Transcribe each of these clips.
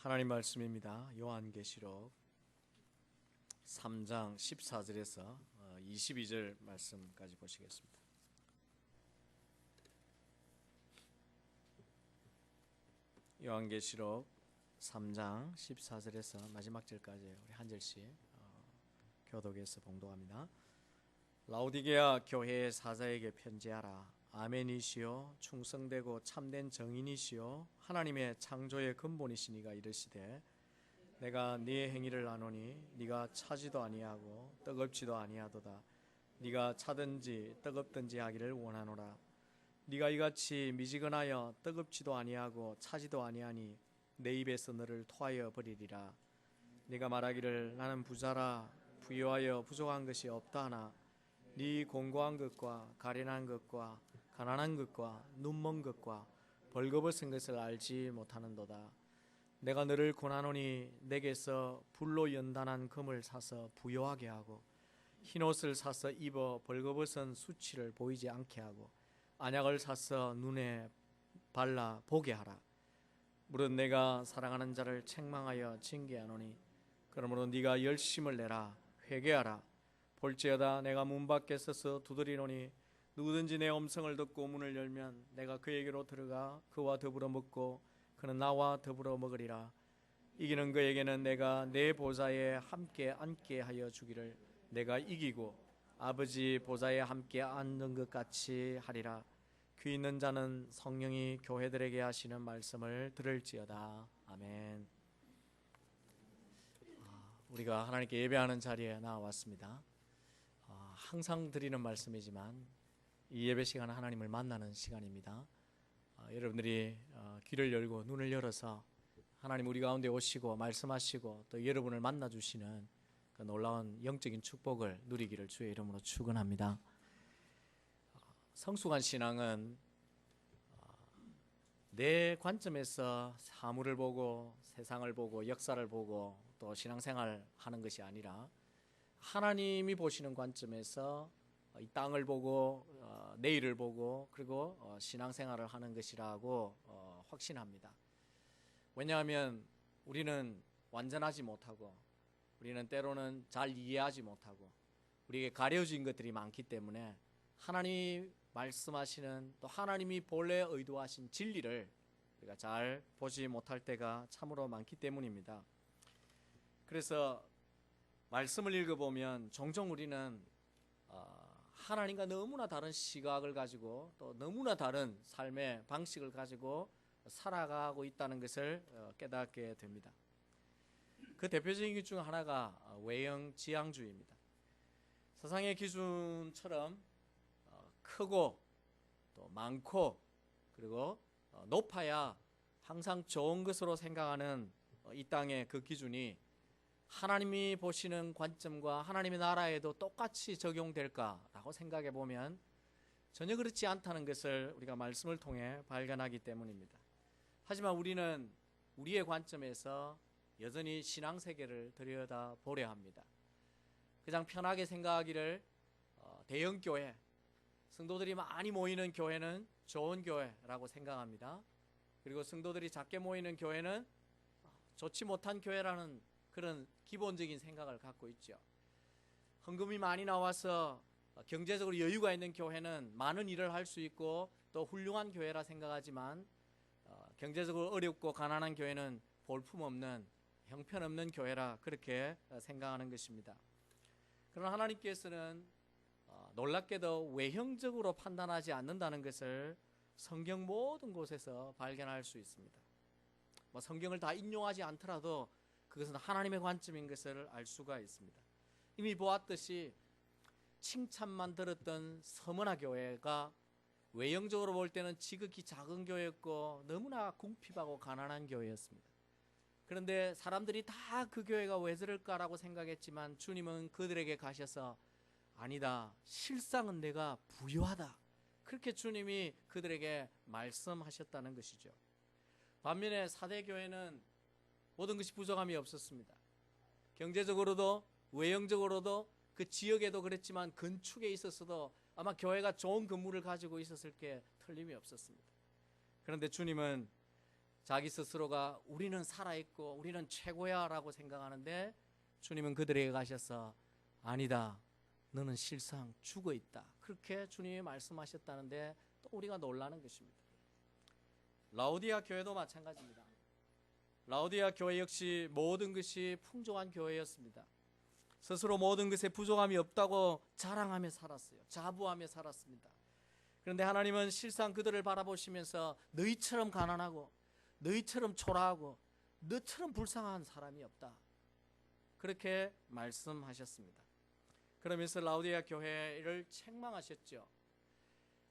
하나님 말씀입니다. 요한계시록 3장 14절에서 22절 말씀까지 보시겠습니다. 요한계시록 3장 14절에서 마지막 절까지 우리 한 절씩 교독에서 봉독합니다. 라오디게아 교회의 사자에게 편지하라. 아멘이시요 충성되고 참된 정인이시요 하나님의 창조의 근본이시니가 이르시되 내가 네 행위를 아노니 네가 차지도 아니하고 뜨겁지도 아니하도다. 네가 차든지 뜨겁든지 하기를 원하노라. 네가 이같이 미지근하여 뜨겁지도 아니하고 차지도 아니하니 내 입에서 너를 토하여 버리리라. 네가 말하기를 나는 부자라 부유하여 부족한 것이 없다 하나 네 공고한 것과 가련한 것과 가난한 것과 눈먼 것과 벌거벗은 것을 알지 못하는도다. 내가 너를 권하노니 내게서 불로 연단한 금을 사서 부요하게 하고 흰옷을 사서 입어 벌거벗은 수치를 보이지 않게 하고 안약을 사서 눈에 발라 보게 하라. 무릇 내가 사랑하는 자를 책망하여 징계하노니 그러므로 네가 열심을 내라. 회개하라. 볼지어다 내가 문 밖에 서서 두드리노니 누구든지 내 음성을 듣고 문을 열면 내가 그에게로 들어가 그와 더불어 먹고 그는 나와 더불어 먹으리라. 이기는 그에게는 내가 내 보좌에 함께 앉게 하여 주기를 내가 이기고 아버지 보좌에 함께 앉는 것 같이 하리라. 귀 있는 자는 성령이 교회들에게 하시는 말씀을 들을지어다. 아멘. 우리가 하나님께 예배하는 자리에 나왔습니다. 항상 드리는 말씀이지만 이 예배 시간은 하나님을 만나는 시간입니다. 여러분들이 귀를 열고 눈을 열어서 하나님 우리 가운데 오시고 말씀하시고 또 여러분을 만나주시는 그 놀라운 영적인 축복을 누리기를 주의 이름으로 축원합니다. 성숙한 신앙은 내 관점에서 사물을 보고 세상을 보고 역사를 보고 또 신앙생활을 하는 것이 아니라 하나님이 보시는 관점에서 이 땅을 보고 내일을 보고 그리고 신앙생활을 하는 것이라고 확신합니다. 왜냐하면 우리는 완전하지 못하고 우리는 때로는 잘 이해하지 못하고 우리에게 가려진 것들이 많기 때문에 하나님이 말씀하시는 또 하나님이 본래 의도하신 진리를 우리가 잘 보지 못할 때가 참으로 많기 때문입니다. 그래서 말씀을 읽어보면 종종 우리는 하나님과 너무나 다른 시각을 가지고 또 너무나 다른 삶의 방식을 가지고 살아가고 있다는 것을 깨닫게 됩니다. 그 대표적인 것 중 하나가 외형 지향주의입니다. 세상의 기준처럼 크고 또 많고 그리고 높아야 항상 좋은 것으로 생각하는 이 땅의 그 기준이 하나님이 보시는 관점과 하나님의 나라에도 똑같이 적용될까라고 생각해 보면 전혀 그렇지 않다는 것을 우리가 말씀을 통해 발견하기 때문입니다. 하지만 우리는 우리의 관점에서 여전히 신앙세계를 들여다보려 합니다. 그냥 편하게 생각하기를 대형교회, 성도들이 많이 모이는 교회는 좋은 교회라고 생각합니다. 그리고 성도들이 작게 모이는 교회는 좋지 못한 교회라는 그런 기본적인 생각을 갖고 있죠. 헌금이 많이 나와서 경제적으로 여유가 있는 교회는 많은 일을 할 수 있고 또 훌륭한 교회라 생각하지만 경제적으로 어렵고 가난한 교회는 볼품없는 형편없는 교회라 그렇게 생각하는 것입니다. 그러나 하나님께서는 놀랍게도 외형적으로 판단하지 않는다는 것을 성경 모든 곳에서 발견할 수 있습니다. 성경을 다 인용하지 않더라도 그것은 하나님의 관점인 것을 알 수가 있습니다. 이미 보았듯이 칭찬만 들었던 서머나 교회가 외형적으로 볼 때는 지극히 작은 교회였고 너무나 궁핍하고 가난한 교회였습니다. 그런데 사람들이 다 그 교회가 왜 저럴까라고 생각했지만 주님은 그들에게 가셔서 아니다, 실상은 내가 부유하다, 그렇게 주님이 그들에게 말씀하셨다는 것이죠. 반면에 사대교회는 모든 것이 부족함이 없었습니다. 경제적으로도 외형적으로도 그 지역에도 그랬지만 건축에 있어서도 아마 교회가 좋은 건물을 가지고 있었을 게 틀림이 없었습니다. 그런데 주님은 자기 스스로가 우리는 살아있고 우리는 최고야 라고 생각하는데 주님은 그들에게 가셔서 아니다, 너는 실상 죽어있다, 그렇게 주님이 말씀하셨다는데 또 우리가 놀라는 것입니다. 라오디아 교회도 마찬가지입니다. 라오디아 교회 역시 모든 것이 풍족한 교회였습니다. 스스로 모든 것에 부족함이 없다고 자랑하며 살았어요. 자부하며 살았습니다. 그런데 하나님은 실상 그들을 바라보시면서 너희처럼 가난하고 너희처럼 초라하고 너처럼 불쌍한 사람이 없다, 그렇게 말씀하셨습니다. 그러면서 라오디아 교회를 책망하셨죠.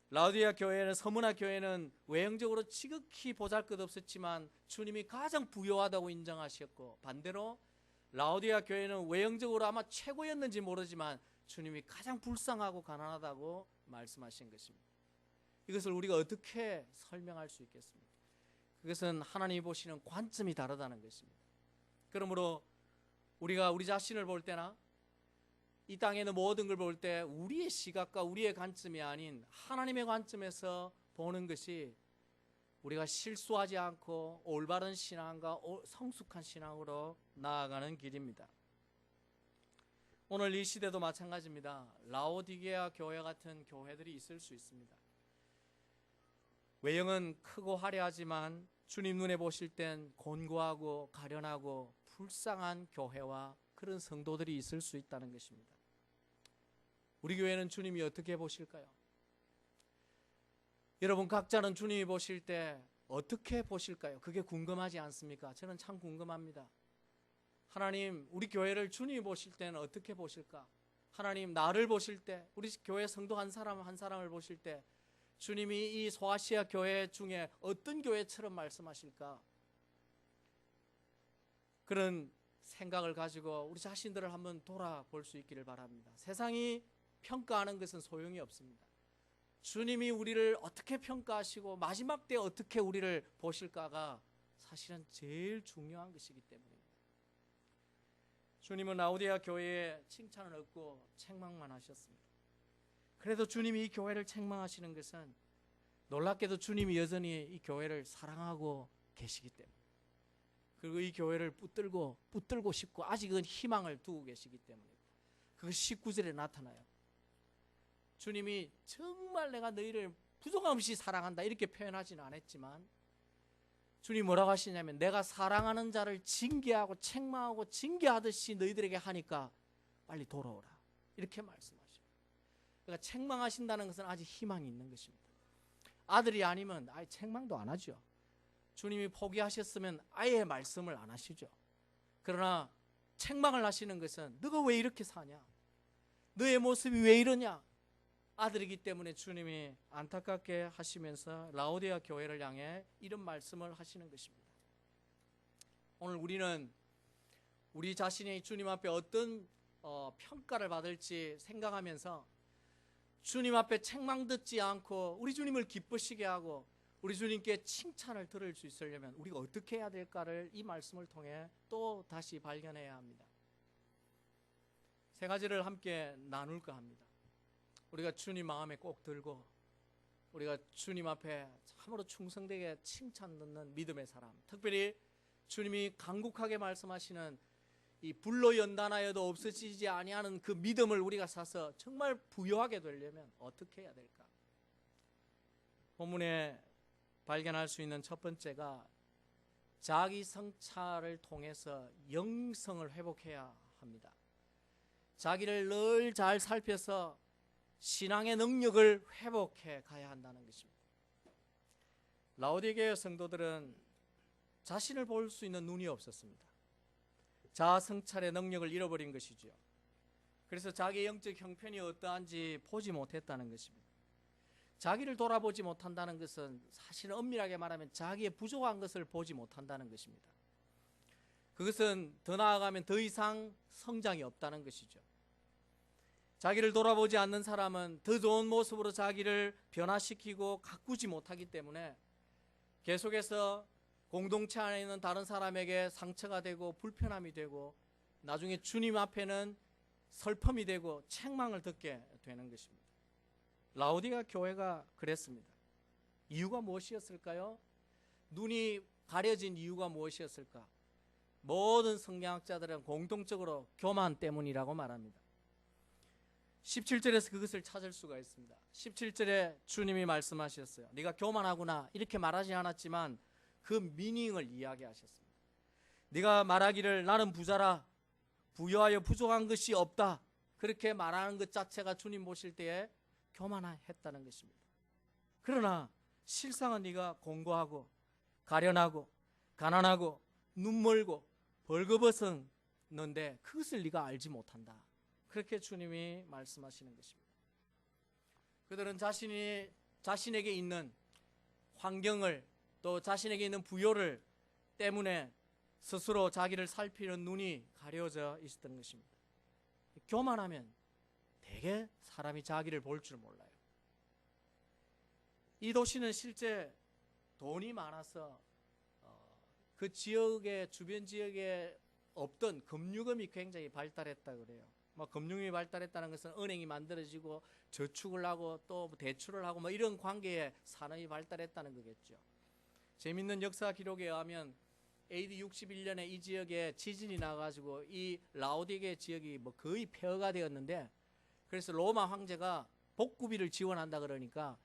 라오디아 교회는, 서문화 교회는 외형적으로 지극히 보잘것없었지만 주님이 가장 부요하다고 인정하셨고, 반대로 라오디아 교회는 외형적으로 아마 최고였는지 모르지만 주님이 가장 불쌍하고 가난하다고 말씀하신 것입니다. 이것을 우리가 어떻게 설명할 수 있겠습니까? 그것은 하나님이 보시는 관점이 다르다는 것입니다. 그러므로 우리가 우리 자신을 볼 때나 이 땅에 있는 모든 걸 볼 때 우리의 시각과 우리의 관점이 아닌 하나님의 관점에서 보는 것이 우리가 실수하지 않고 올바른 신앙과 성숙한 신앙으로 나아가는 길입니다. 오늘 이 시대도 마찬가지입니다. 라오디게아 교회 같은 교회들이 있을 수 있습니다. 외형은 크고 화려하지만 주님 눈에 보실 땐 곤고하고 가련하고 불쌍한 교회와 그런 성도들이 있을 수 있다는 것입니다. 우리 교회는 주님이 어떻게 보실까요? 여러분 각자는 주님이 보실 때 어떻게 보실까요? 그게 궁금하지 않습니까? 저는 참 궁금합니다. 하나님, 우리 교회를 주님이 보실 때는 어떻게 보실까? 하나님, 나를 보실 때, 우리 교회 성도 한 사람 한 사람을 보실 때 주님이 이 소아시아 교회 중에 어떤 교회처럼 말씀하실까? 그런 생각을 가지고 우리 자신들을 한번 돌아볼 수 있기를 바랍니다. 세상이 평가하는 것은 소용이 없습니다. 주님이 우리를 어떻게 평가하시고 마지막 때 어떻게 우리를 보실까가 사실은 제일 중요한 것이기 때문입니다. 주님은 라오디아 교회에 칭찬을 얻고 책망만 하셨습니다. 그래도 주님이 이 교회를 책망하시는 것은 놀랍게도 주님이 여전히 이 교회를 사랑하고 계시기 때문에, 그리고 이 교회를 붙들고 싶고 아직은 희망을 두고 계시기 때문에, 그것이 19절에 나타나요. 주님이 정말 내가 너희를 부족함 없이 사랑한다 이렇게 표현하지는 않았지만 주님이 뭐라고 하시냐면 내가 사랑하는 자를 징계하고 책망하고 징계하듯이 너희들에게 하니까 빨리 돌아오라 이렇게 말씀하셔요. 그러니까 책망하신다는 것은 아직 희망이 있는 것입니다. 아들이 아니면 아예 책망도 안 하죠. 주님이 포기하셨으면 아예 말씀을 안 하시죠. 그러나 책망을 하시는 것은 너가 왜 이렇게 사냐, 너의 모습이 왜 이러냐, 아들이기 때문에 주님이 안타깝게 하시면서 라오디아 교회를 향해 이런 말씀을 하시는 것입니다. 오늘 우리는 우리 자신이 주님 앞에 어떤 평가를 받을지 생각하면서 주님 앞에 책망 듣지 않고 우리 주님을 기쁘시게 하고 우리 주님께 칭찬을 들을 수 있으려면 우리가 어떻게 해야 될까를 이 말씀을 통해 또 다시 발견해야 합니다. 세 가지를 함께 나눌까 합니다. 우리가 주님 마음에 꼭 들고 우리가 주님 앞에 참으로 충성되게 칭찬 듣는 믿음의 사람, 특별히 주님이 간곡하게 말씀하시는 이 불로 연단하여도 없어지지 아니하는 그 믿음을 우리가 사서 정말 부여하게 되려면 어떻게 해야 될까? 본문에 발견할 수 있는 첫 번째가 자기 성찰을 통해서 영성을 회복해야 합니다. 자기를 늘 잘 살펴서 신앙의 능력을 회복해 가야 한다는 것입니다. 라오디게아 성도들은 자신을 볼 수 있는 눈이 없었습니다. 자아 성찰의 능력을 잃어버린 것이죠. 그래서 자기의 영적 형편이 어떠한지 보지 못했다는 것입니다. 자기를 돌아보지 못한다는 것은 사실 엄밀하게 말하면 자기의 부족한 것을 보지 못한다는 것입니다. 그것은 더 나아가면 더 이상 성장이 없다는 것이죠. 자기를 돌아보지 않는 사람은 더 좋은 모습으로 자기를 변화시키고 가꾸지 못하기 때문에 계속해서 공동체 안에 있는 다른 사람에게 상처가 되고 불편함이 되고 나중에 주님 앞에는 슬픔이 되고 책망을 듣게 되는 것입니다. 라오디게아 교회가 그랬습니다. 이유가 무엇이었을까요? 눈이 가려진 이유가 무엇이었을까? 모든 성경학자들은 공통적으로 교만 때문이라고 말합니다. 17절에서 그것을 찾을 수가 있습니다. 17절에 주님이 말씀하셨어요. 네가 교만하구나 이렇게 말하지 않았지만 그 미닝을 이야기하셨습니다. 네가 말하기를 나는 부자라 부유하여 부족한 것이 없다 그렇게 말하는 것 자체가 주님 보실 때에 교만했다는 것입니다. 그러나 실상은 네가 공고하고 가련하고 가난하고 눈멀고 벌거벗었는데 그것을 네가 알지 못한다. 그렇게 주님이 말씀하시는 것입니다. 그들은 자신에게 있는 환경을 또 자신에게 있는 부요를 때문에 스스로 자기를 살피는 눈이 가려져 있었던 것입니다. 교만하면 되게 사람이 자기를 볼 줄 몰라요. 이 도시는 실제 돈이 많아서 그 지역의 주변 지역에 없던 금융업이 굉장히 발달했다고 그래요. 금융이 발달했다는 것은 은행이 만들어지고 저축을 하고 또 대출을 하고 이런 관계에 산업이 발달했다는 거겠죠. 재밌는 역사 기록에 의하면 AD 61년에 이 지역에 지진이 나가지고 이 라오디게 지역이 거의 폐허가 되었는데 그래서 로마 황제가 복구비를 지원한다 그러니까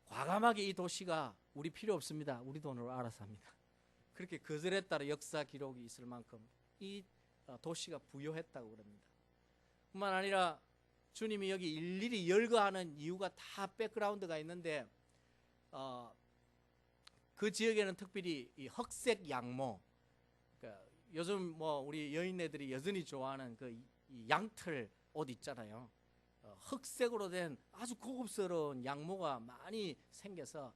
과감하게 이 도시가 우리 필요 없습니다. 우리 돈으로 알아서 합니다. 그렇게 거절했다는 역사 기록이 있을 만큼 이 도시가 부유했다고 그럽니다. 뿐만 아니라 주님이 여기 일일이 열거하는 이유가 다 백그라운드가 있는데 그 지역에는 특별히 이 흑색 양모, 그러니까 요즘 우리 여인네들이 여전히 좋아하는 그 이 양털 옷 있잖아요. 흑색으로 된 아주 고급스러운 양모가 많이 생겨서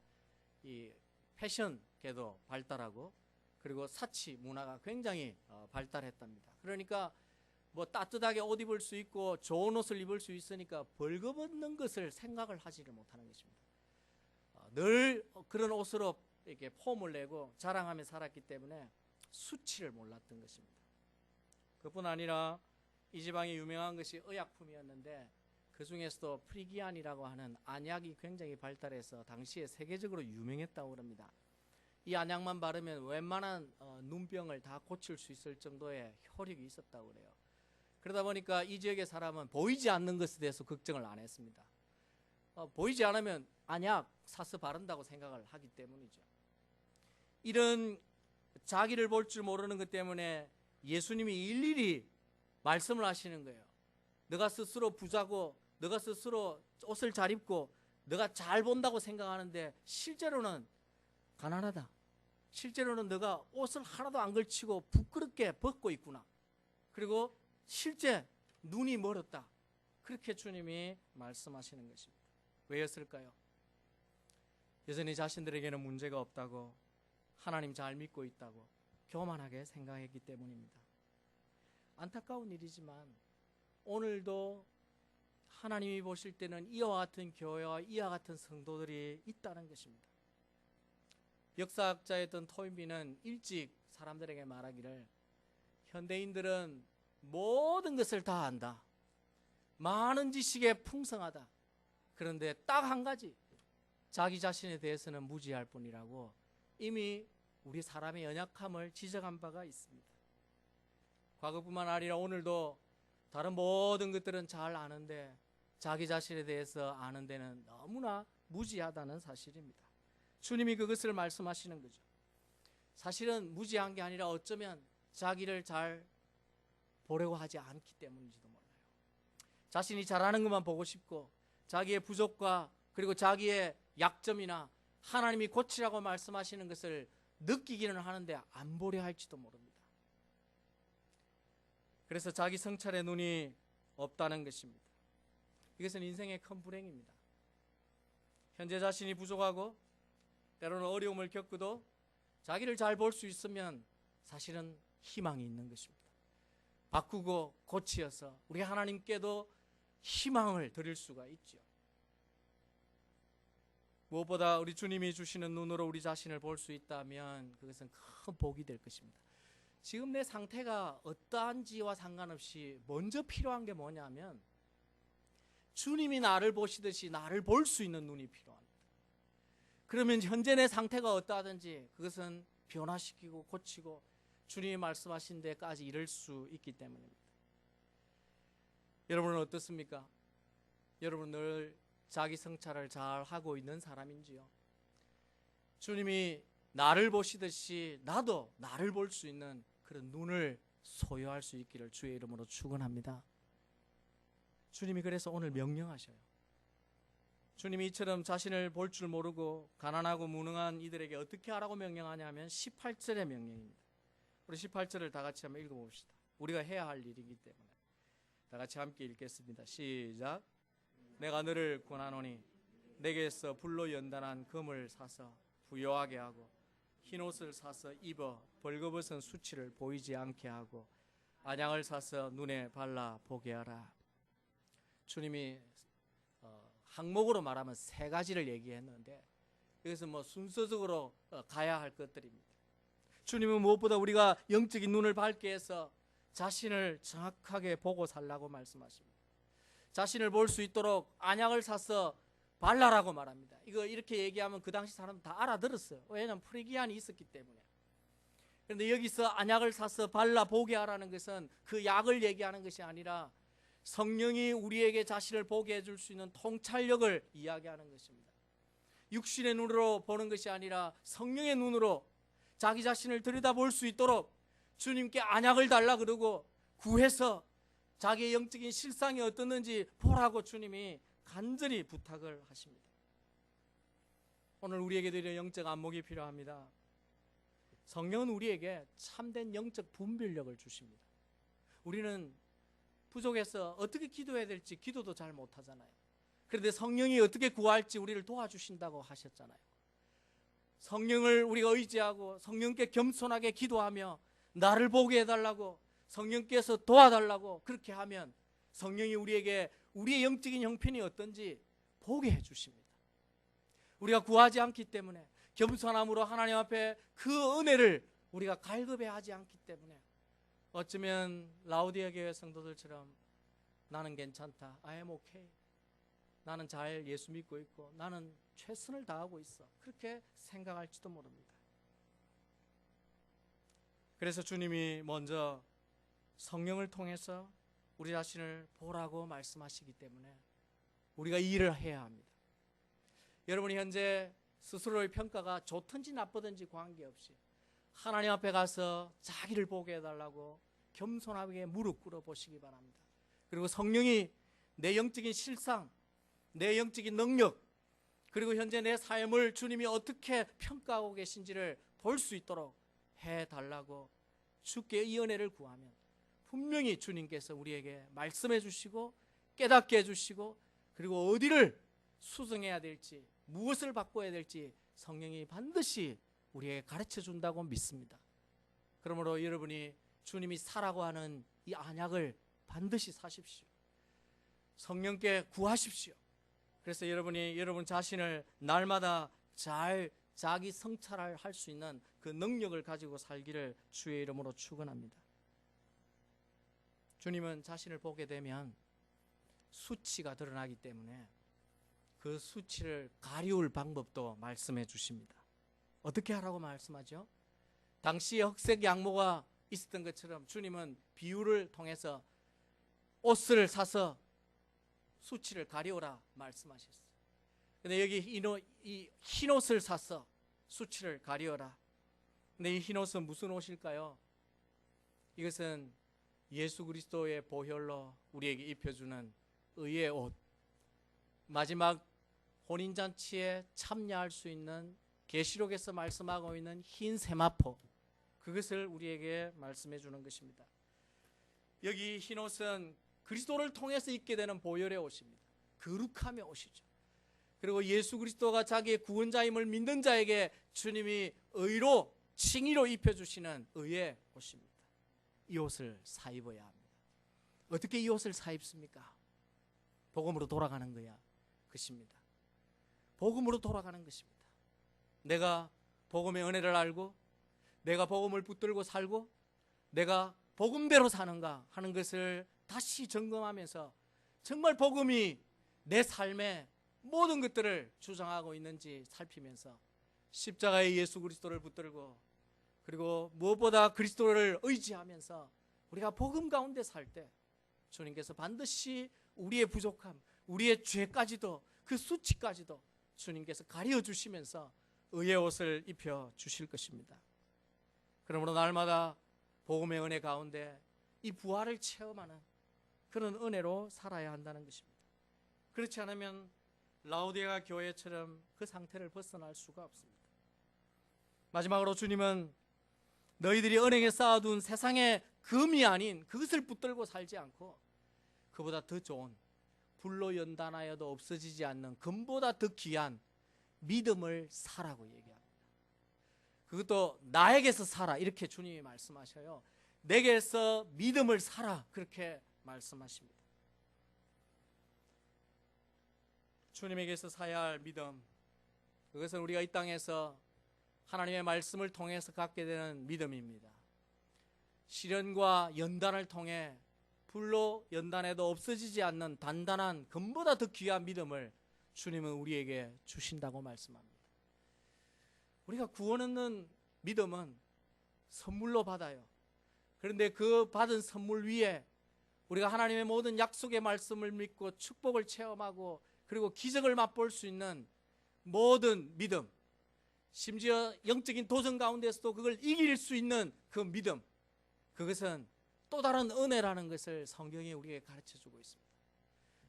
이 패션계도 발달하고 그리고 사치 문화가 굉장히 발달했답니다. 그러니까 따뜻하게 옷 입을 수 있고 좋은 옷을 입을 수 있으니까 벌거벗는 것을 생각을 하지를 못하는 것입니다. 늘 그런 옷으로 이렇게 폼을 내고 자랑하며 살았기 때문에 수치를 몰랐던 것입니다. 그뿐 아니라 이 지방이 유명한 것이 의약품이었는데 그 중에서도 프리기안이라고 하는 안약이 굉장히 발달해서 당시에 세계적으로 유명했다고 합니다. 이 안약만 바르면 웬만한 눈병을 다 고칠 수 있을 정도의 효력이 있었다고 그래요. 그러다 보니까 이 지역의 사람은 보이지 않는 것에 대해서 걱정을 안 했습니다. 보이지 않으면 안약 사서 바른다고 생각을 하기 때문이죠. 이런 자기를 볼 줄 모르는 것 때문에 예수님이 일일이 말씀을 하시는 거예요. 너가 스스로 부자고 너가 스스로 옷을 잘 입고 너가 잘 본다고 생각하는데 실제로는 가난하다. 실제로는 너가 옷을 하나도 안 걸치고 부끄럽게 벗고 있구나. 그리고 실제 눈이 멀었다. 그렇게 주님이 말씀하시는 것입니다. 왜였을까요? 여전히 자신들에게는 문제가 없다고 하나님 잘 믿고 있다고 교만하게 생각했기 때문입니다. 안타까운 일이지만 오늘도 하나님이 보실 때는 이와 같은 교회와 이와 같은 성도들이 있다는 것입니다. 역사학자였던 토인비는 일찍 사람들에게 말하기를 현대인들은 모든 것을 다 안다. 많은 지식에 풍성하다. 그런데 딱 한 가지 자기 자신에 대해서는 무지할 뿐이라고 이미 우리 사람의 연약함을 지적한 바가 있습니다. 과거뿐만 아니라 오늘도 다른 모든 것들은 잘 아는데 자기 자신에 대해서 아는 데는 너무나 무지하다는 사실입니다. 주님이 그것을 말씀하시는 거죠. 사실은 무지한 게 아니라 어쩌면 자기를 잘 보려고 하지 않기 때문인지도 몰라요. 자신이 잘하는 것만 보고 싶고 자기의 부족과 그리고 자기의 약점이나 하나님이 고치라고 말씀하시는 것을 느끼기는 하는데 안 보려 할지도 모릅니다. 그래서 자기 성찰의 눈이 없다는 것입니다. 이것은 인생의 큰 불행입니다. 현재 자신이 부족하고 때로는 어려움을 겪어도 자기를 잘 볼 수 있으면 사실은 희망이 있는 것입니다. 바꾸고 고치어서 우리 하나님께도 희망을 드릴 수가 있죠. 무엇보다 우리 주님이 주시는 눈으로 우리 자신을 볼 수 있다면 그것은 큰 복이 될 것입니다. 지금 내 상태가 어떠한지와 상관없이 먼저 필요한 게 뭐냐면 주님이 나를 보시듯이 나를 볼 수 있는 눈이 필요합니다. 그러면 현재 내 상태가 어떠하든지 그것은 변화시키고 고치고 주님이 말씀하신 데까지 이를 수 있기 때문입니다. 여러분은 어떻습니까? 여러분 늘 자기 성찰을 잘 하고 있는 사람인지요? 주님이 나를 보시듯이 나도 나를 볼 수 있는 그런 눈을 소유할 수 있기를 주의 이름으로 축원합니다. 주님이 그래서 오늘 명령하셔요. 주님이 이처럼 자신을 볼 줄 모르고 가난하고 무능한 이들에게 어떻게 하라고 명령하냐면 18절의 명령입니다. 우리 18절을 다 같이 한번 읽어봅시다. 우리가 해야 할 일이기 때문에 다 같이 함께 읽겠습니다. 시작. 내가 너를 권하노니 내게서 불로 연단한 금을 사서 부요하게 하고 흰옷을 사서 입어 벌거벗은 수치를 보이지 않게 하고 안양을 사서 눈에 발라 보게 하라. 주님이 항목으로 말하면 세 가지를 얘기했는데 여기서 순서적으로 가야 할 것들입니다. 주님은 무엇보다 우리가 영적인 눈을 밝게 해서 자신을 정확하게 보고 살라고 말씀하십니다. 자신을 볼 수 있도록 안약을 사서 발라라고 말합니다. 이거 이렇게 얘기하면 그 당시 사람들 다 알아들었어요. 왜냐하면 프리기안이 있었기 때문에. 그런데 여기서 안약을 사서 발라 보게 하라는 것은 그 약을 얘기하는 것이 아니라 성령이 우리에게 자신을 보게 해줄 수 있는 통찰력을 이야기하는 것입니다. 육신의 눈으로 보는 것이 아니라 성령의 눈으로 자기 자신을 들여다볼 수 있도록 주님께 안약을 달라 그러고 구해서 자기의 영적인 실상이 어떻는지 보라고 주님이 간절히 부탁을 하십니다. 오늘 우리에게도 이런 영적 안목이 필요합니다. 성령은 우리에게 참된 영적 분별력을 주십니다. 우리는 부족해서 어떻게 기도해야 될지 기도도 잘 못하잖아요. 그런데 성령이 어떻게 구할지 우리를 도와주신다고 하셨잖아요. 성령을 우리가 의지하고 성령께 겸손하게 기도하며 나를 보게 해달라고 성령께서 도와달라고 그렇게 하면 성령이 우리에게 우리의 영적인 형편이 어떤지 보게 해주십니다. 우리가 구하지 않기 때문에 겸손함으로 하나님 앞에 그 은혜를 우리가 갈급해하지 않기 때문에 어쩌면 라우디아 교회 성도들처럼 나는 괜찮다, I am okay, 나는 잘 예수 믿고 있고 나는 최선을 다하고 있어, 그렇게 생각할지도 모릅니다. 그래서 주님이 먼저 성령을 통해서 우리 자신을 보라고 말씀하시기 때문에 우리가 이 일을 해야 합니다. 여러분이 현재 스스로의 평가가 좋든지 나쁘든지 관계없이 하나님 앞에 가서 자기를 보게 해달라고 겸손하게 무릎 꿇어 보시기 바랍니다. 그리고 성령이 내 영적인 실상, 내 영적인 능력, 그리고 현재 내 삶을 주님이 어떻게 평가하고 계신지를 볼 수 있도록 해달라고 주께 이 은혜를 구하면 분명히 주님께서 우리에게 말씀해 주시고 깨닫게 해주시고 그리고 어디를 수정해야 될지 무엇을 바꿔야 될지 성령이 반드시 우리에게 가르쳐 준다고 믿습니다. 그러므로 여러분이 주님이 사라고 하는 이 안약을 반드시 사십시오. 성령께 구하십시오. 그래서 여러분이 여러분 자신을 날마다 잘 자기 성찰을 할 수 있는 그 능력을 가지고 살기를 주의 이름으로 축원합니다. 주님은 자신을 보게 되면 수치가 드러나기 때문에 그 수치를 가리울 방법도 말씀해 주십니다. 어떻게 하라고 말씀하죠? 당시에 흑색 양모가 있었던 것처럼 주님은 비유를 통해서 옷을 사서 수치를 가리우라 말씀하셨어요. 근데 여기 이 흰옷을 사서 수치를 가리우라. 근데 이 흰옷은 무슨 옷일까요? 이것은 예수 그리스도의 보혈로 우리에게 입혀주는 의의 옷, 마지막 혼인잔치에 참여할 수 있는 계시록에서 말씀하고 있는 흰 세마포, 그것을 우리에게 말씀해 주는 것입니다. 여기 흰옷은 그리스도를 통해서 입게 되는 보혈의 옷입니다. 거룩함의 옷이죠. 그리고 예수 그리스도가 자기의 구원자임을 믿는 자에게 주님이 의로 칭의로 입혀주시는 의의 옷입니다. 이 옷을 사 입어야 합니다. 어떻게 이 옷을 사 입습니까? 복음으로 돌아가는 거야 것입니다. 복음으로 돌아가는 것입니다. 내가 복음의 은혜를 알고 내가 복음을 붙들고 살고 내가 복음대로 사는가 하는 것을 다시 점검하면서 정말 복음이 내 삶의 모든 것들을 주장하고 있는지 살피면서 십자가의 예수 그리스도를 붙들고 그리고 무엇보다 그리스도를 의지하면서 우리가 복음 가운데 살 때 주님께서 반드시 우리의 부족함, 우리의 죄까지도 그 수치까지도 주님께서 가려 주시면서 의의 옷을 입혀 주실 것입니다. 그러므로 날마다 복음의 은혜 가운데 이 부활을 체험하는 그런 은혜로 살아야 한다는 것입니다. 그렇지 않으면 라오디게아 교회처럼 그 상태를 벗어날 수가 없습니다. 마지막으로 주님은 너희들이 은행에 쌓아둔 세상의 금이 아닌 그것을 붙들고 살지 않고 그보다 더 좋은 불로 연단하여도 없어지지 않는 금보다 더 귀한 믿음을 사라고 얘기합니다. 그것도 나에게서 사라 이렇게 주님이 말씀하셔요. 내게서 믿음을 사라 그렇게 말씀하십니다. 주님에게서 사야 할 믿음, 그것은 우리가 이 땅에서 하나님의 말씀을 통해서 갖게 되는 믿음입니다. 시련과 연단을 통해 불로 연단해도 없어지지 않는 단단한 금보다 더 귀한 믿음을 주님은 우리에게 주신다고 말씀합니다. 우리가 구원 얻는 믿음은 선물로 받아요. 그런데 그 받은 선물 위에 우리가 하나님의 모든 약속의 말씀을 믿고 축복을 체험하고 그리고 기적을 맛볼 수 있는 모든 믿음, 심지어 영적인 도전 가운데서도 그걸 이길 수 있는 그 믿음, 그것은 또 다른 은혜라는 것을 성경이 우리에게 가르쳐주고 있습니다.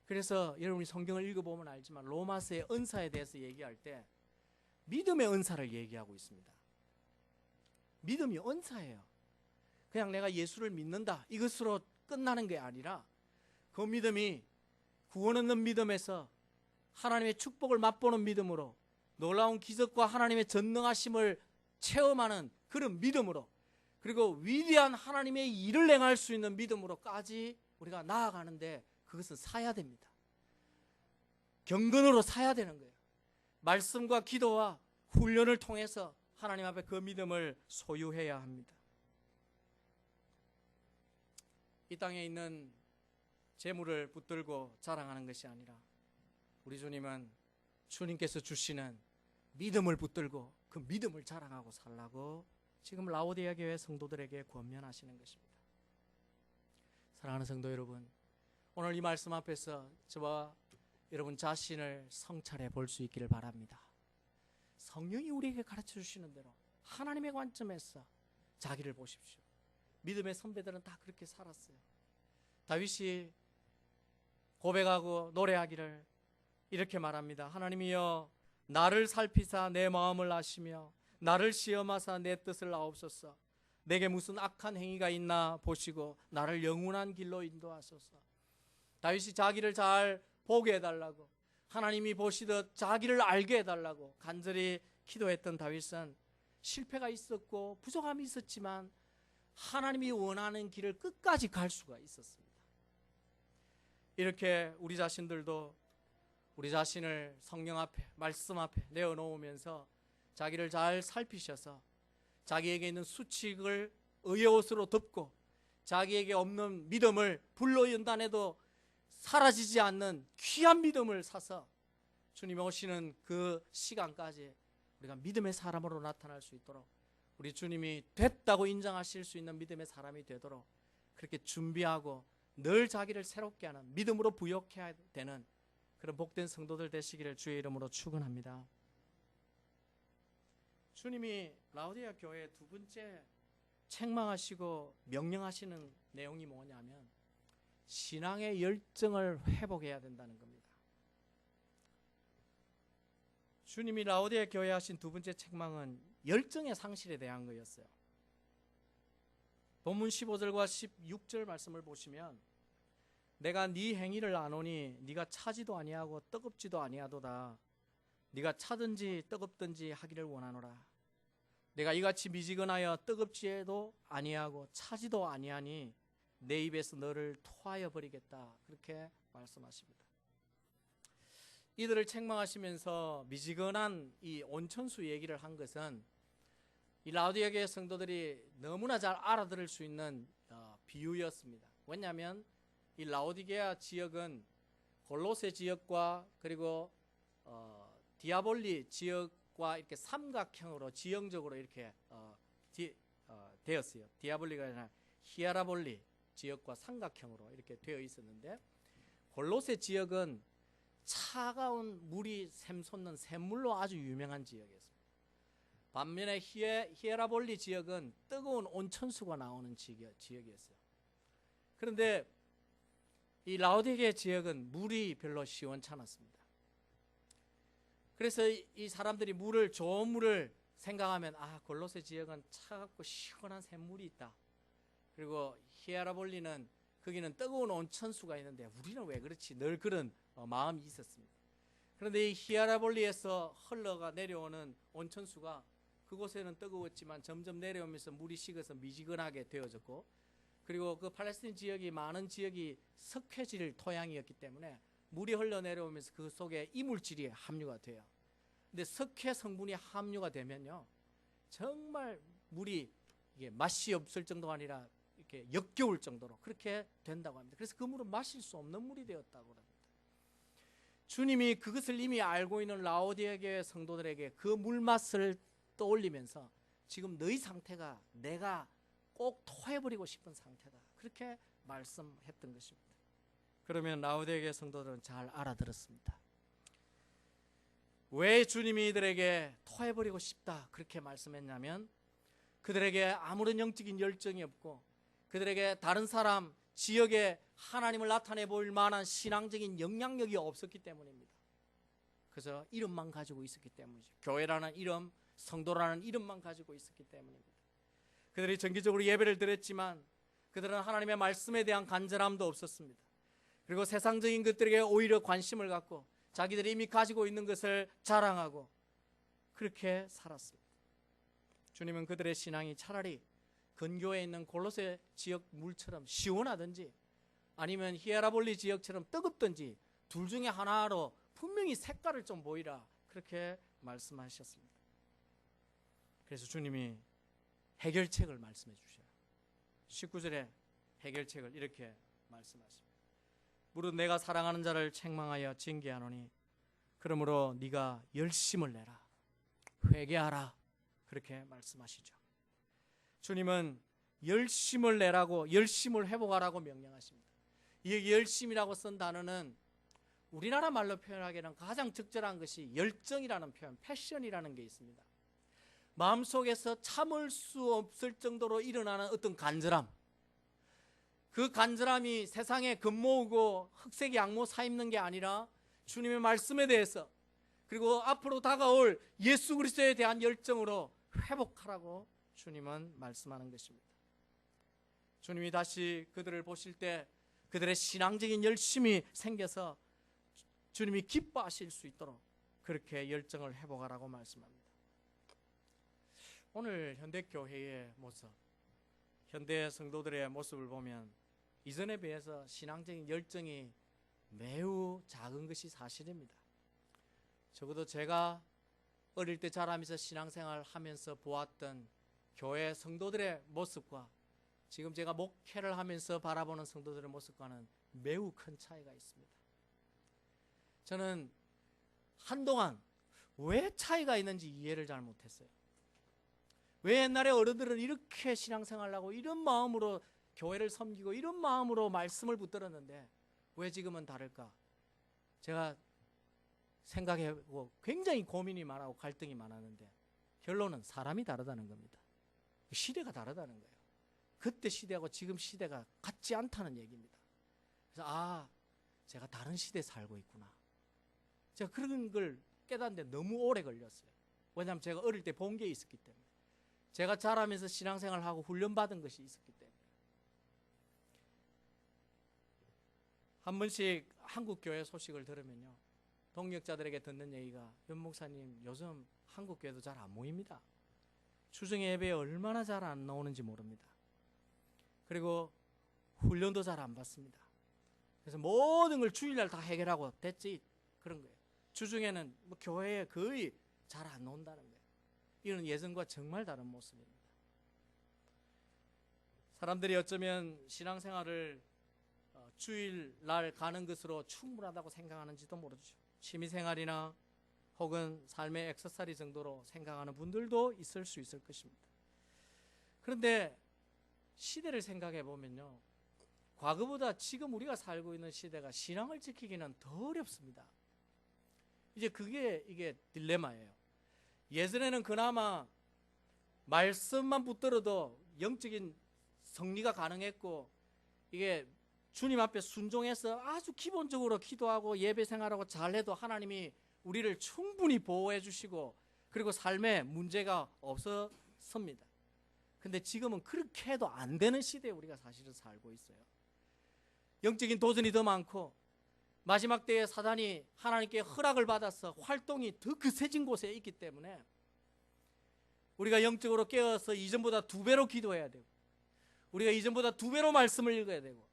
그래서 여러분이 성경을 읽어보면 알지만 로마서의 은사에 대해서 얘기할 때 믿음의 은사를 얘기하고 있습니다. 믿음이 은사예요. 그냥 내가 예수를 믿는다 이것으로 끝나는 게 아니라 그 믿음이 구원 얻는 믿음에서 하나님의 축복을 맛보는 믿음으로 놀라운 기적과 하나님의 전능하심을 체험하는 그런 믿음으로 그리고 위대한 하나님의 일을 행할 수 있는 믿음으로까지 우리가 나아가는데 그것은 사야 됩니다. 경건으로 사야 되는 거예요. 말씀과 기도와 훈련을 통해서 하나님 앞에 그 믿음을 소유해야 합니다. 이 땅에 있는 재물을 붙들고 자랑하는 것이 아니라 우리 주님은 주님께서 주시는 믿음을 붙들고 그 믿음을 자랑하고 살라고 지금 라오디게아 교회 성도들에게 권면하시는 것입니다. 사랑하는 성도 여러분, 오늘 이 말씀 앞에서 저와 여러분 자신을 성찰해 볼 수 있기를 바랍니다. 성령이 우리에게 가르쳐 주시는 대로 하나님의 관점에서 자기를 보십시오. 믿음의 선배들은 다 그렇게 살았어요. 다윗이 고백하고 노래하기를 이렇게 말합니다. 하나님이여 나를 살피사 내 마음을 아시며 나를 시험하사 내 뜻을 아옵소서. 내게 무슨 악한 행위가 있나 보시고 나를 영원한 길로 인도하소서. 다윗이 자기를 잘 보게 해달라고 하나님이 보시듯 자기를 알게 해달라고 간절히 기도했던 다윗은 실패가 있었고 부족함이 있었지만 하나님이 원하는 길을 끝까지 갈 수가 있었습니다. 이렇게 우리 자신들도 우리 자신을 성령 앞에 말씀 앞에 내어놓으면서 자기를 잘 살피셔서 자기에게 있는 수칙을 의의 옷으로 덮고 자기에게 없는 믿음을 불로 연단해도 사라지지 않는 귀한 믿음을 사서 주님이 오시는 그 시간까지 우리가 믿음의 사람으로 나타날 수 있도록 우리 주님이 됐다고 인정하실 수 있는 믿음의 사람이 되도록 그렇게 준비하고 늘 자기를 새롭게 하는 믿음으로 부욕해야 되는 그런 복된 성도들 되시기를 주의 이름으로 축원합니다. 주님이 라오디게아 교회의 두 번째 책망하시고 명령하시는 내용이 뭐냐면 신앙의 열정을 회복해야 된다는 겁니다. 주님이 라오디게아 교회에 하신 두 번째 책망은 열정의 상실에 대한 거였어요. 본문 15절과 16절 말씀을 보시면 내가 네 행위를 아노니 네가 차지도 아니하고 뜨겁지도 아니하도다. 네가 차든지 뜨겁든지 하기를 원하노라. 내가 이같이 미지근하여 뜨겁지도 아니하고 차지도 아니하니 내 입에서 너를 토하여 버리겠다. 그렇게 말씀하십니다. 이들을 책망하시면서 미지근한 이 온천수 얘기를 한 것은 이 라오디게아 교회 성도들이 너무나 잘 알아들을 수 있는 비유였습니다. 왜냐하면 이 라오디게아 지역은 골로새 지역과 그리고 디아볼리 지역과 이렇게 삼각형으로 지형적으로 이렇게 되었어요. 디아볼리가 아니라 히에라볼리 지역과 삼각형으로 이렇게 되어 있었는데, 골로새 지역은 차가운 물이 샘솟는 샘물로 아주 유명한 지역이었습니다. 반면에 히에라볼리 지역은 뜨거운 온천수가 나오는 지역이었어요. 그런데 이 라오디게 지역은 물이 별로 시원찮았습니다. 그래서 이 사람들이 좋은 물을 생각하면, 골로새 지역은 차갑고 시원한 샘물이 있다. 그리고 히에라볼리는 거기는 뜨거운 온천수가 있는데 우리는 왜 그렇지? 늘 그런 마음이 있었습니다. 그런데 이 히에라볼리에서 흘러가 내려오는 온천수가 그곳에는 뜨거웠지만 점점 내려오면서 물이 식어서 미지근하게 되어졌고, 그리고 그 팔레스틴 지역이 많은 지역이 석회질 토양이었기 때문에 물이 흘러내려오면서 그 속에 이물질이 함유가 돼요. 근데 석회 성분이 함유가 되면요, 정말 물이 이게 맛이 없을 정도가 아니라 이렇게 역겨울 정도로 그렇게 된다고 합니다. 그래서 그 물은 마실 수 없는 물이 되었다고 합니다. 주님이 그것을 이미 알고 있는 라오디게 교회 성도들에게 그 물맛을 떠올리면서, 지금 너희 상태가 내가 꼭 토해버리고 싶은 상태다, 그렇게 말씀했던 것입니다. 그러면 라오디게 교회 성도들은 잘 알아들었습니다. 왜 주님이 이들에게 토해버리고 싶다 그렇게 말씀했냐면, 그들에게 아무런 영적인 열정이 없고 그들에게 다른 사람 지역에 하나님을 나타내 보일 만한 신앙적인 영향력이 없었기 때문입니다. 그래서 이름만 가지고 있었기 때문이죠. 교회라는 이름, 성도라는 이름만 가지고 있었기 때문입니다. 그들이 정기적으로 예배를 드렸지만 그들은 하나님의 말씀에 대한 간절함도 없었습니다. 그리고 세상적인 것들에게 오히려 관심을 갖고 자기들이 이미 가지고 있는 것을 자랑하고 그렇게 살았습니다. 주님은 그들의 신앙이 차라리 근교에 있는 골로새 지역 물처럼 시원하든지 아니면 히에라볼리 지역처럼 뜨겁든지 둘 중에 하나로 분명히 색깔을 좀 보이라, 그렇게 말씀하셨습니다. 그래서 주님이 해결책을 말씀해 주셔요. 19절에 해결책을 이렇게 말씀하십니다. 무릇 내가 사랑하는 자를 책망하여 징계하노니 그러므로 네가 열심을 내라, 회개하라, 그렇게 말씀하시죠. 주님은 열심을 내라고, 열심을 회복하라고 명령하십니다. 이 열심이라고 쓴 단어는 우리나라 말로 표현하기에는 가장 적절한 것이 열정이라는 표현, 패션이라는 게 있습니다. 마음속에서 참을 수 없을 정도로 일어나는 어떤 간절함, 그 간절함이 세상에 겉모으고 흑색 양모 사입는 게 아니라 주님의 말씀에 대해서, 그리고 앞으로 다가올 예수 그리스도에 대한 열정으로 회복하라고 주님은 말씀하는 것입니다. 주님이 다시 그들을 보실 때 그들의 신앙적인 열심이 생겨서 주님이 기뻐하실 수 있도록 그렇게 열정을 회복하라고 말씀합니다. 오늘 현대교회의 모습, 현대 성도들의 모습을 보면 이전에 비해서 신앙적인 열정이 매우 작은 것이 사실입니다. 적어도 제가 어릴 때 자라면서 신앙생활 하면서 보았던 교회 성도들의 모습과 지금 제가 목회를 하면서 바라보는 성도들의 모습과는 매우 큰 차이가 있습니다. 저는 한동안 왜 차이가 있는지 이해를 잘 못했어요. 왜 옛날에 어른들은 이렇게 신앙생활하고 이런 마음으로 교회를 섬기고 이런 마음으로 말씀을 붙들었는데 왜 지금은 다를까? 제가 생각해보고 굉장히 고민이 많고 갈등이 많았는데 결론은 사람이 다르다는 겁니다. 시대가 다르다는 거예요. 그때 시대하고 지금 시대가 같지 않다는 얘기입니다. 그래서 제가 다른 시대에 살고 있구나. 제가 그런 걸 깨닫는데 너무 오래 걸렸어요. 왜냐하면 제가 어릴 때 본 게 있었기 때문에, 제가 자라면서 신앙생활하고 훈련받은 것이 있었기 때문에. 한 번씩 한국 교회 소식을 들으면요, 동역자들에게 듣는 얘기가, 윤 목사님 요즘 한국 교회도 잘 안 모입니다. 추정의 예배에 얼마나 잘 안 나오는지 모릅니다. 그리고 훈련도 잘 안 받습니다. 그래서 모든 걸 주일날 다 해결하고 됐지, 그런 거예요. 주중에는 교회에 거의 잘 안 나온다는 거예요. 이런 예전과 정말 다른 모습입니다. 사람들이 어쩌면 신앙생활을 주일날 가는 것으로 충분하다고 생각하는지도 모르죠. 취미생활이나 혹은 삶의 액세서리 정도로 생각하는 분들도 있을 수 있을 것입니다. 그런데 시대를 생각해 보면요, 과거보다 지금 우리가 살고 있는 시대가 신앙을 지키기는 더 어렵습니다. 이제 이게 딜레마예요. 예전에는 그나마 말씀만 붙들어도 영적인 성리가 가능했고, 이게 주님 앞에 순종해서 아주 기본적으로 기도하고 예배 생활하고 잘해도 하나님이 우리를 충분히 보호해 주시고, 그리고 삶에 문제가 없었습니다. 근데 지금은 그렇게 해도 안 되는 시대에 우리가 사실은 살고 있어요. 영적인 도전이 더 많고, 마지막 때에 사단이 하나님께 허락을 받아서 활동이 더 거세진 곳에 있기 때문에 우리가 영적으로 깨어서 이전보다 2배로 기도해야 되고, 우리가 이전보다 2배로 말씀을 읽어야 되고,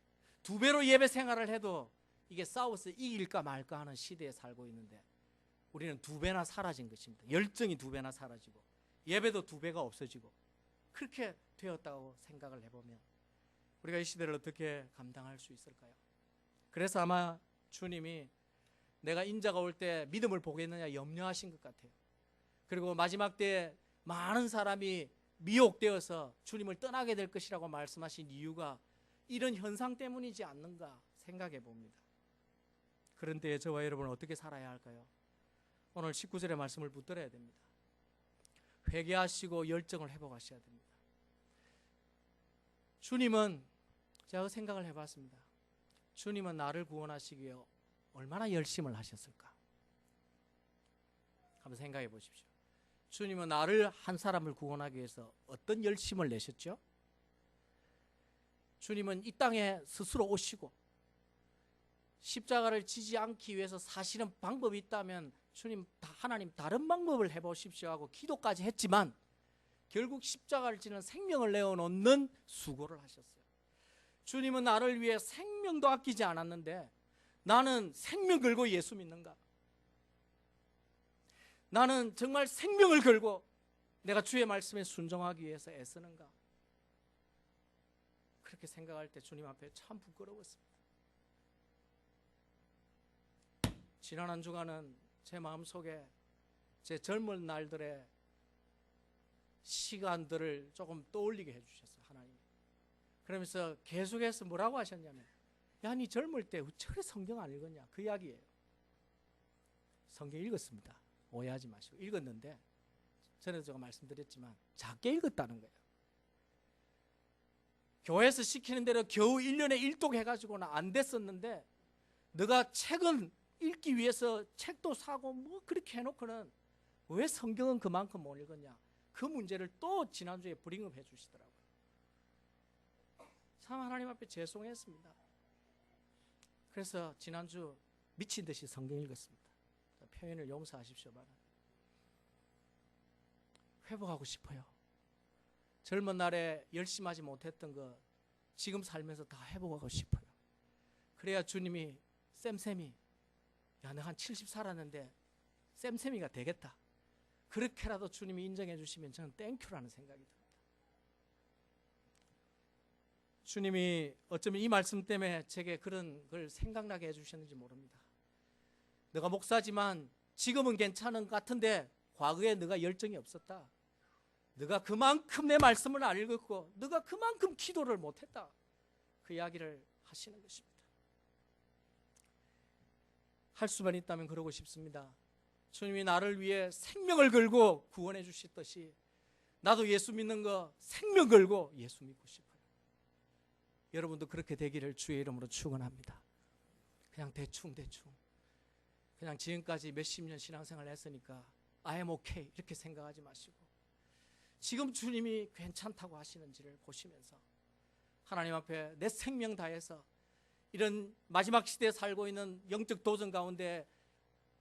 2배로 예배 생활을 해도 이게 싸워서 이길까 말까 하는 시대에 살고 있는데, 우리는 2배나 사라진 것입니다. 열정이 2배나 사라지고 예배도 2배가 없어지고, 그렇게 되었다고 생각을 해보면 우리가 이 시대를 어떻게 감당할 수 있을까요? 그래서 아마 주님이 내가 인자가 올 때 믿음을 보겠느냐 염려하신 것 같아요. 그리고 마지막 때에 많은 사람이 미혹되어서 주님을 떠나게 될 것이라고 말씀하신 이유가 이런 현상 때문이지 않는가 생각해 봅니다. 그런데 저와 여러분은 어떻게 살아야 할까요? 오늘 19절의 말씀을 붙들어야 됩니다. 회개하시고 열정을 회복하셔야 됩니다. 주님은, 제가 생각을 해봤습니다. 주님은 나를 구원하시기 위해 얼마나 열심을 하셨을까? 한번 생각해 보십시오. 주님은 나를, 한 사람을 구원하기 위해서 어떤 열심을 내셨죠? 주님은 이 땅에 스스로 오시고 십자가를 지지 않기 위해서 사실은 방법이 있다면 하나님 다른 방법을 해보십시오 하고 기도까지 했지만, 결국 십자가를 지는 생명을 내어놓는 수고를 하셨어요. 주님은 나를 위해 생명도 아끼지 않았는데 나는 생명 걸고 예수 믿는가? 나는 정말 생명을 걸고 내가 주의 말씀에 순종하기 위해서 애쓰는가? 그렇게 생각할 때 주님 앞에 참 부끄러웠습니다. 지난 한 주간은 제 마음속에 제 젊은 날들의 시간들을 조금 떠올리게 해주셨어요, 하나님. 그러면서 계속해서 뭐라고 하셨냐면, 야, 니 젊을 때 어떻게 성경 안 읽었냐? 그 이야기예요. 성경 읽었습니다. 오해하지 마시고 읽었는데, 전에도 제가 말씀드렸지만 작게 읽었다는 거예요. 교회에서 시키는 대로 겨우 1년에 1독 해가지고는 안 됐었는데, 너가 책은 읽기 위해서 책도 사고 뭐 그렇게 해놓고는 왜 성경은 그만큼 못 읽었냐? 그 문제를 또 지난주에 브링업 해 주시더라고요. 참 하나님 앞에 죄송했습니다. 그래서 지난주 미친 듯이 성경 읽었습니다. 표현을 용서하십시오. 회복하고 싶어요. 젊은 날에 열심히 하지 못했던 거 지금 살면서 다 회복하고 싶어요. 그래야 주님이 쌤쌤이, 야, 너 한 70 살았는데 쌤쌤이가 되겠다, 그렇게라도 주님이 인정해 주시면 저는 땡큐라는 생각이 듭니다. 주님이 어쩌면 이 말씀 때문에 제게 그런 걸 생각나게 해주셨는지 모릅니다. 너가 목사지만 지금은 괜찮은 것 같은데 과거에 너가 열정이 없었다, 너가 그만큼 내 말씀을 안 읽었고 너가 그만큼 기도를 못했다, 그 이야기를 하시는 것입니다. 할 수만 있다면 그러고 싶습니다. 주님이 나를 위해 생명을 걸고 구원해 주셨듯이 나도 예수 믿는 거 생명 걸고 예수 믿고 싶어요. 여러분도 그렇게 되기를 주의 이름으로 축원합니다. 그냥 대충 그냥 지금까지 몇십 년 신앙생활 했으니까 I am okay 이렇게 생각하지 마시고, 지금 주님이 괜찮다고 하시는지를 보시면서 하나님 앞에 내 생명 다해서 이런 마지막 시대에 살고 있는 영적 도전 가운데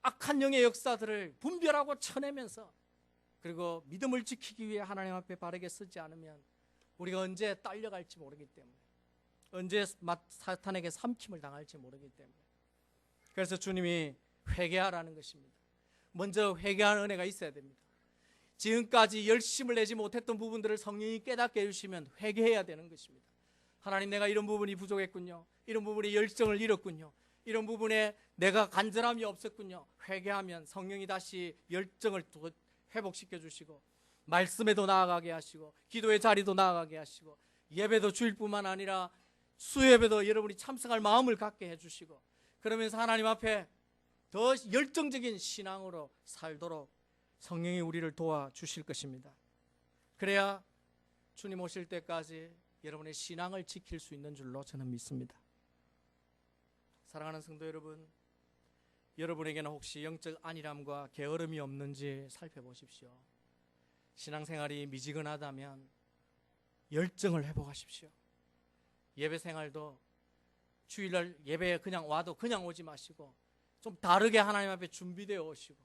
악한 영의 역사들을 분별하고 쳐내면서, 그리고 믿음을 지키기 위해 하나님 앞에 바르게 쓰지 않으면 우리가 언제 딸려갈지 모르기 때문에, 언제 사탄에게 삼킴을 당할지 모르기 때문에, 그래서 주님이 회개하라는 것입니다. 먼저 회개하는 은혜가 있어야 됩니다. 지금까지 열심을 내지 못했던 부분들을 성령이 깨닫게 해주시면 회개해야 되는 것입니다. 하나님, 내가 이런 부분이 부족했군요, 이런 부분에 열정을 잃었군요, 이런 부분에 내가 간절함이 없었군요. 회개하면 성령이 다시 열정을 회복시켜 주시고 말씀에도 나아가게 하시고 기도의 자리도 나아가게 하시고 예배도 주일 뿐만 아니라 수예배도 여러분이 참석할 마음을 갖게 해주시고 그러면서 하나님 앞에 더 열정적인 신앙으로 살도록 성령이 우리를 도와주실 것입니다. 그래야 주님 오실 때까지 여러분의 신앙을 지킬 수 있는 줄로 저는 믿습니다. 사랑하는 성도 여러분, 여러분에게는 혹시 영적 안일함과 게으름이 없는지 살펴보십시오. 신앙생활이 미지근하다면 열정을 회복하십시오. 예배 생활도 주일날 예배에 그냥 와도 그냥 오지 마시고 좀 다르게 하나님 앞에 준비되어 오시고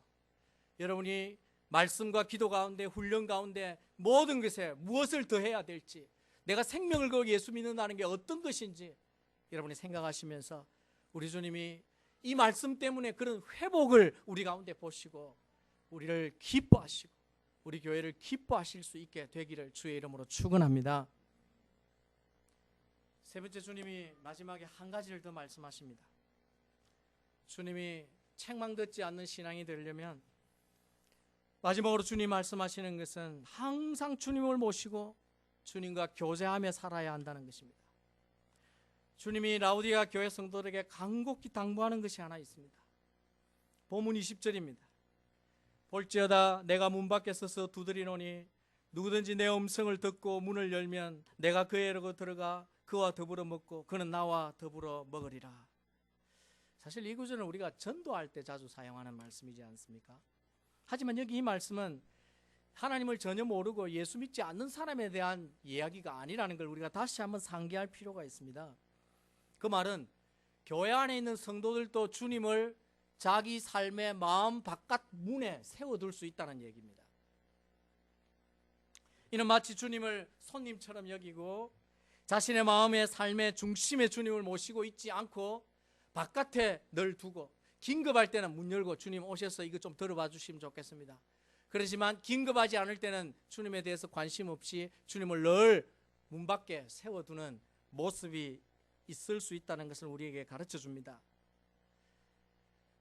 여러분이 말씀과 기도 가운데 훈련 가운데 모든 것에 무엇을 더 해야 될지 내가 생명을 걸고 예수 믿는다는 게 어떤 것인지 여러분이 생각하시면서 우리 주님이 이 말씀 때문에 그런 회복을 우리 가운데 보시고 우리를 기뻐하시고 우리 교회를 기뻐하실 수 있게 되기를 주의 이름으로 축원합니다. 세 번째, 주님이 마지막에 한 가지를 더 말씀하십니다. 주님이 책망 듣지 않는 신앙이 되려면 마지막으로 주님 말씀하시는 것은 항상 주님을 모시고 주님과 교제하며 살아야 한다는 것입니다. 주님이 라우디가 교회 성도들에게 간곡히 당부하는 것이 하나 있습니다. 본문 20절입니다. 볼지어다 내가 문 밖에 서서 두드리노니 누구든지 내 음성을 듣고 문을 열면 내가 그에게로 들어가 그와 더불어 먹고 그는 나와 더불어 먹으리라. 사실 이 구절은 우리가 전도할 때 자주 사용하는 말씀이지 않습니까? 하지만 여기 이 말씀은 하나님을 전혀 모르고 예수 믿지 않는 사람에 대한 이야기가 아니라는 걸 우리가 다시 한번 상기할 필요가 있습니다. 그 말은 교회 안에 있는 성도들도 주님을 자기 삶의 마음 바깥 문에 세워둘 수 있다는 얘기입니다. 이는 마치 주님을 손님처럼 여기고 자신의 마음의 삶의 중심에 주님을 모시고 있지 않고 바깥에 늘 두고 긴급할 때는 문 열고 주님 오셔서 이거 좀 들어봐 주시면 좋겠습니다. 그렇지만 긴급하지 않을 때는 주님에 대해서 관심 없이 주님을 늘 문 밖에 세워두는 모습이 있을 수 있다는 것을 우리에게 가르쳐 줍니다.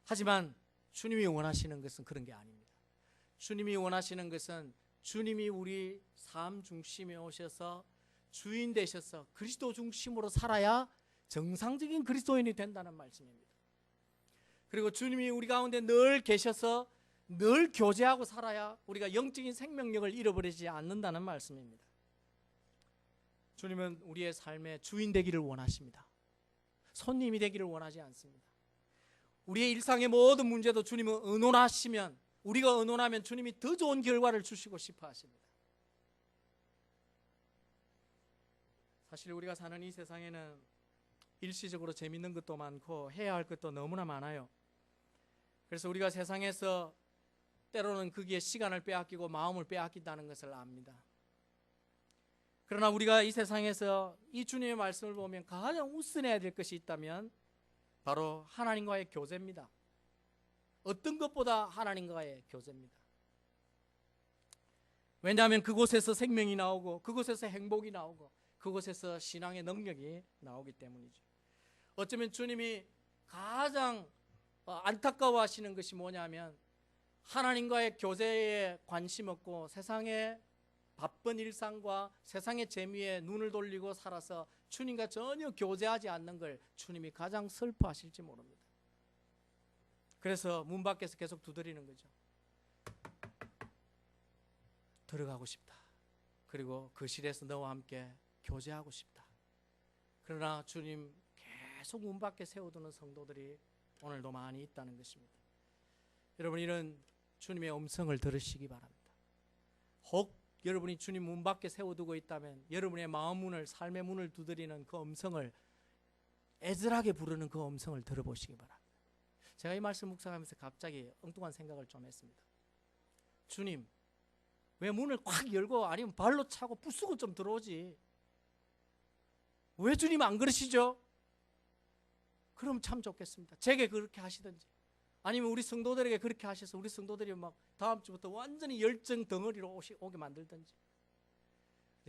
하지만 주님이 원하시는 것은 그런 게 아닙니다. 주님이 원하시는 것은 주님이 우리 삶 중심에 오셔서 주인 되셔서 그리스도 중심으로 살아야 정상적인 그리스도인이 된다는 말씀입니다. 그리고 주님이 우리 가운데 늘 계셔서 늘 교제하고 살아야 우리가 영적인 생명력을 잃어버리지 않는다는 말씀입니다. 주님은 우리의 삶의 주인 되기를 원하십니다. 손님이 되기를 원하지 않습니다. 우리의 일상의 모든 문제도 주님은 의논하시면 우리가 의논하면 주님이 더 좋은 결과를 주시고 싶어 하십니다. 사실 우리가 사는 이 세상에는 일시적으로 재밌는 것도 많고 해야 할 것도 너무나 많아요. 그래서 우리가 세상에서 때로는 거기에 시간을 빼앗기고 마음을 빼앗긴다는 것을 압니다. 그러나 우리가 이 세상에서 이 주님의 말씀을 보면 가장 우선해야 될 것이 있다면 바로 하나님과의 교제입니다. 어떤 것보다 하나님과의 교제입니다. 왜냐하면 그곳에서 생명이 나오고 그곳에서 행복이 나오고 그곳에서 신앙의 능력이 나오기 때문이죠. 어쩌면 주님이 가장 안타까워하시는 것이 뭐냐면 하나님과의 교제에 관심 없고 세상의 바쁜 일상과 세상의 재미에 눈을 돌리고 살아서 주님과 전혀 교제하지 않는 걸 주님이 가장 슬퍼하실지 모릅니다. 그래서 문 밖에서 계속 두드리는 거죠. 들어가고 싶다. 그리고 그 실에서 너와 함께 교제하고 싶다. 그러나 주님 계속 문 밖에 세워두는 성도들이 오늘도 많이 있다는 것입니다. 여러분, 이런 주님의 음성을 들으시기 바랍니다. 혹 여러분이 주님 문 밖에 세워두고 있다면 여러분의 마음 문을, 삶의 문을 두드리는 그 음성을, 애절하게 부르는 그 음성을 들어보시기 바랍니다. 제가 이 말씀 묵상하면서 갑자기 엉뚱한 생각을 좀 했습니다. 주님, 왜 문을 꽉 열고 아니면 발로 차고 부수고 좀 들어오지? 왜 주님 안 그러시죠? 그럼 참 좋겠습니다. 제게 그렇게 하시든지 아니면 우리 성도들에게 그렇게 하셔서 우리 성도들이 막 다음 주부터 완전히 열정 덩어리로 오게 만들든지.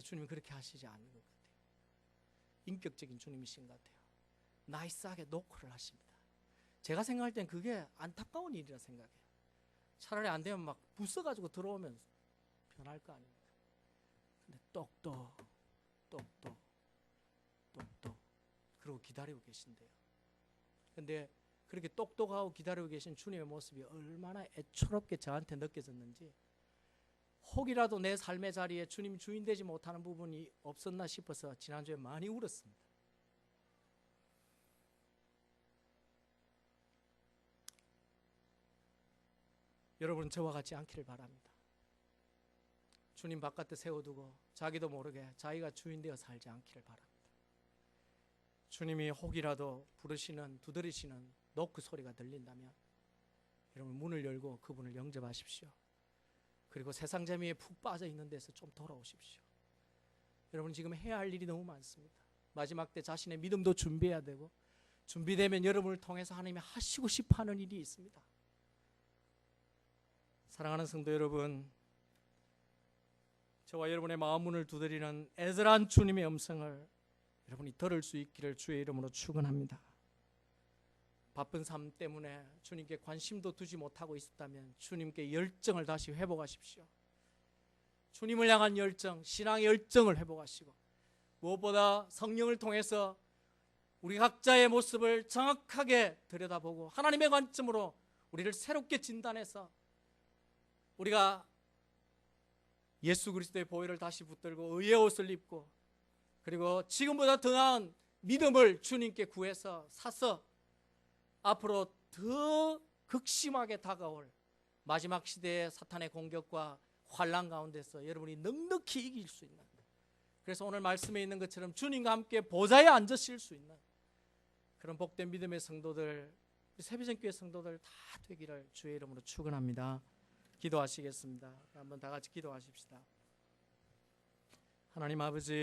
주님이 그렇게 하시지 않는 것 같아요. 인격적인 주님이신 것 같아요. 나이스하게 노크를 하십니다. 제가 생각할 땐 그게 안타까운 일이라 생각해요. 차라리 안 되면 막 부숴가지고 들어오면 편할 거 아닙니까? 근데 똑똑 그러고 기다리고 계신대요. 근데 그렇게 똑똑하고 기다리고 계신 주님의 모습이 얼마나 애초롭게 저한테 느껴졌는지, 혹이라도 내 삶의 자리에 주님이 주인 되지 못하는 부분이 없었나 싶어서 지난주에 많이 울었습니다. 여러분, 저와 같지 않기를 바랍니다. 주님 바깥에 세워두고 자기도 모르게 자기가 주인 되어 살지 않기를 바랍니다. 주님이 혹이라도 부르시는, 두드리시는 노크 소리가 들린다면 여러분, 문을 열고 그분을 영접하십시오. 그리고 세상 재미에 푹 빠져 있는 데서 좀 돌아오십시오. 여러분, 지금 해야 할 일이 너무 많습니다. 마지막 때 자신의 믿음도 준비해야 되고, 준비되면 여러분을 통해서 하나님이 하시고 싶어 하는 일이 있습니다. 사랑하는 성도 여러분, 저와 여러분의 마음 문을 두드리는 애절한 주님의 음성을 여러분이 들을 수 있기를 주의 이름으로 축원합니다. 바쁜 삶 때문에 주님께 관심도 두지 못하고 있었다면 주님께 열정을 다시 회복하십시오. 주님을 향한 열정, 신앙의 열정을 회복하시고, 무엇보다 성령을 통해서 우리 각자의 모습을 정확하게 들여다보고 하나님의 관점으로 우리를 새롭게 진단해서 우리가 예수 그리스도의 보혈을 다시 붙들고 의의 옷을 입고, 그리고 지금보다 더 나은 믿음을 주님께 구해서 사서 앞으로 더 극심하게 다가올 마지막 시대의 사탄의 공격과 환난 가운데서 여러분이 넉넉히 이길 수 있는, 그래서 오늘 말씀에 있는 것처럼 주님과 함께 보좌에 앉으실 수 있는 그런 복된 믿음의 성도들, 새비전교회 성도들 다 되기를 주의 이름으로 축원합니다. 기도하시겠습니다. 한번 다 같이 기도하십시다. 하나님 아버지,